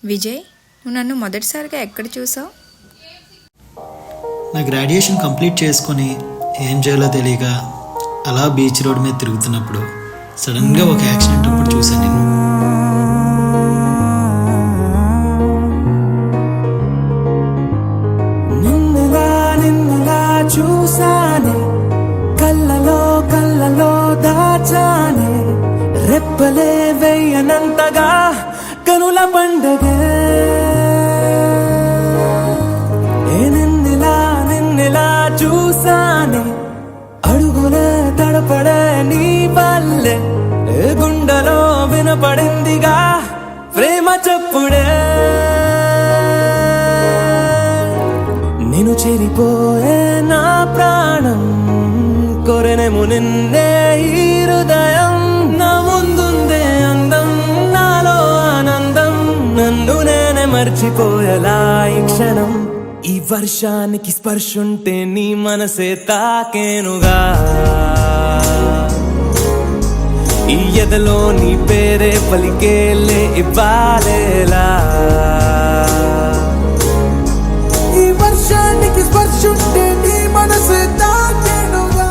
విజయ్, నువ్వు నన్ను మొదటిసారిగా ఎక్కడ చూసావు? నా గ్రాడ్యుయేషన్ కంప్లీట్ చేసుకొని ఏం చేయాలో తెలియక అలా బీచ్ రోడ్ మీద తిరుగుతున్నప్పుడు సడన్గా ఒక యాక్సిడెంట్ అప్పుడు చూశాను నిన్ను. చూసానే కళ్ళలో దాచానే రెప్పలే వెయ్యనంతగా కనుల పండగే నిన్నెలా చూసానే అడుగునే తడపడే నీ వల్లే గుండెలో వినపడిందిగా ప్రేమ చెప్పుడే నేను చెరిపోయే నా ప్రాణం కొరెనేమో నిన్నే ఈ హృదయం నా ముందుందే అందం నాలో ఆనందం నన్ను నేనే మర్చిపోయేలా ఈ క్షణం ఈ వర్షానికి స్పర్శుంటే నీ మనసే తాకేనుగా ఈ ఎదలో నీ పేరే పలికేలే ఇవ్వాలేలా ఈ వర్షానికి స్పర్శుంటే నీ మనసే తాకేనుగా.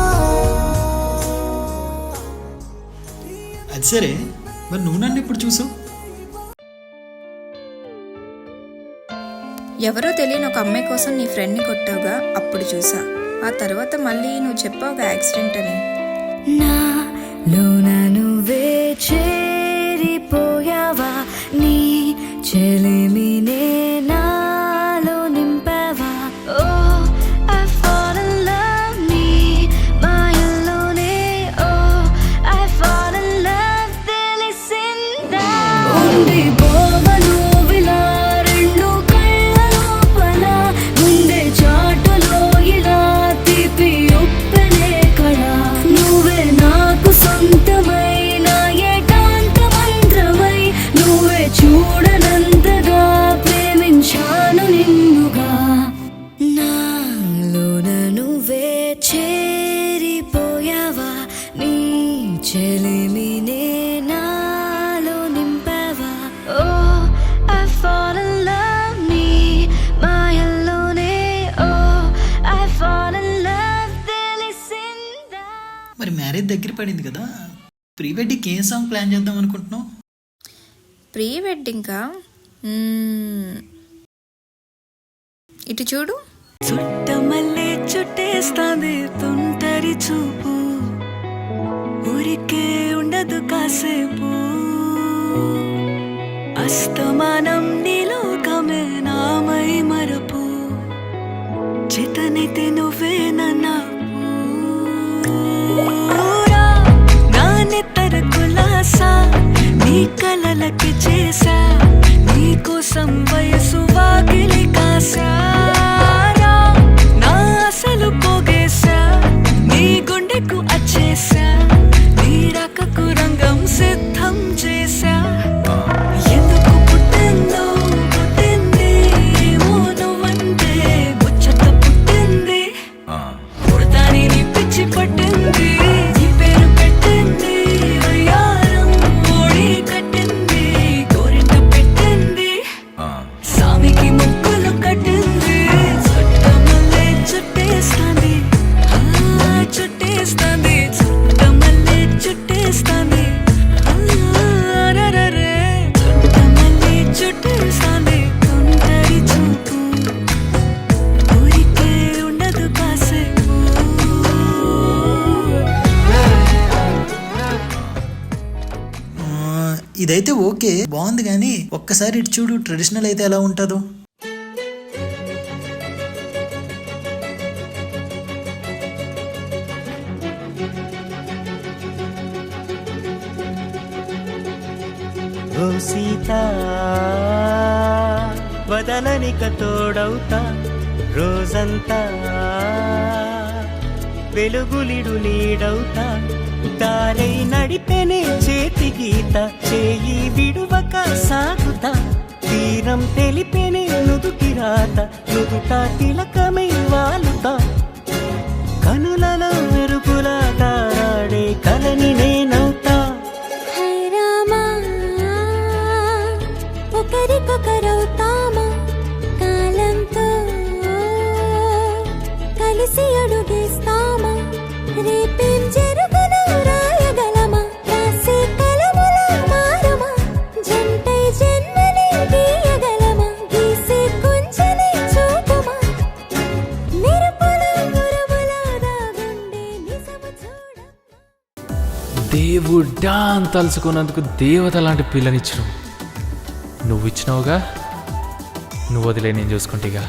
అది సరే, మరి నువ్వు నన్ను ఇప్పుడు చూసావు? ఎవరో తెలియని ఒక అమ్మాయి కోసం నీ ఫ్రెండ్ని కొట్టావుగా, అప్పుడు చూసా. ఆ తర్వాత మళ్ళీ నువ్వు చెప్పావుగా యాక్సిడెంట్ అని. నాలోన నువ్వే చేరిపోయావా, నీ చెలిమినే నాలో నింపావా. ఓ I fall in love, నీ మాయల్లోనే. ఓ I fall in love, తెలిసిందా. ఉండిపోవా నువ్విలా రెండు కళ్ళ లోపల, గుండె చాటులో ఇలా తీపి ఉప్పెనే కళ. నువ్వే నాకు సొంతమైన ఏకాంత మంత్రమై, నువ్వే చూడనంతగా ప్రేమించాను నిన్నుగా. నాలోన నువ్వే చేరిపోయావా, నీ చెలిమినే నాలో నింపావా. ఓ I fall in love, నీ మాయల్లోనే. ఓ I fall in love, తెలిసిందా. మరి మ్యారేజ్ దగ్గర పడింది కదా, ప్రీ వెడ్డింగ్ ఏం సాంగ్ ప్లాన్ చేద్దాం అనుకుంటున్నావు? ప్రీ వెడ్డింగ్కా? ఇటు చూడు. చుట్టమల్లే చుట్టేస్తాంది తుంటరి చూపు, ఊరికే ఉండదు కాసేపు. అస్తమానం నీలోకమే నామై మరపు, చితనైతే నువ్వే నన్నూరా. నా నెత్తర కులాసా నీ కలలకి చేసా, నీ కోసం వయసు వాకిలి కాసారా. నా అసలు పోగేసా, నీ గుండెకు అచ్చేసా, నీ రకకు రంగం సిద్ధం చేసా. ఎందుకు పుట్టిందో పుట్టింది, ఏమో నువ్వంటే ముచ్చట పుట్టింది. పుడతాని నీ పిచ్చి పట్టింది, నీ పేరు పెట్టింది వయ్యారం ఓడి కట్టింది, గోరింట పెట్టింది, సామికి ముక్కులు కట్టింది. చుట్టమల్లే చుట్టేస్తాంది, చుట్టేస్తాంది, చుట్టమల్లే చుట్టేస్తాంది. రరరే చుట్టమల్లే చుట్టేస్తాంది తుంటరి చూపు, ఊరికే ఉండదు కాసేపు. ఇదైతే ఓకే, బాగుంది. కానీ ఒక్కసారి ఇటు చూడు, ట్రెడిషనల్ అయితే ఎలా ఉంటుందో. ఓ సీత వదలనిక తోడవుతా, రోజంతా వెలుగులిడు నీడవుతా. దారై నడిపెనే చేతి గీత, చేయి విడువక సాగుతా. తీరం తెలిపెనే నుదుటి రాత, నుదుట తిలకమై వాలుతా. కనులలో మెరుపులా తారాడే కలని నేనవుతా. ఒకరికొకరు కలిసి అడుగేస్తామా రేపేం జరుగునో రాయగలమా రాసే కలముల మారమా జంటై జన్మని గీయగలమా గీసే కొంచెనే చూపుమా మెరుపుల మురముల దాగుండే నిజము చూడమ్మా. దేవుడా అని తలుచుకున్నందుకు దేవత లాంటి పిల్లనిచ్చినావు. నువ్వు ఇచ్చినావుగా, నువ్వు వదిలే నేను చూసుకుంటేగా.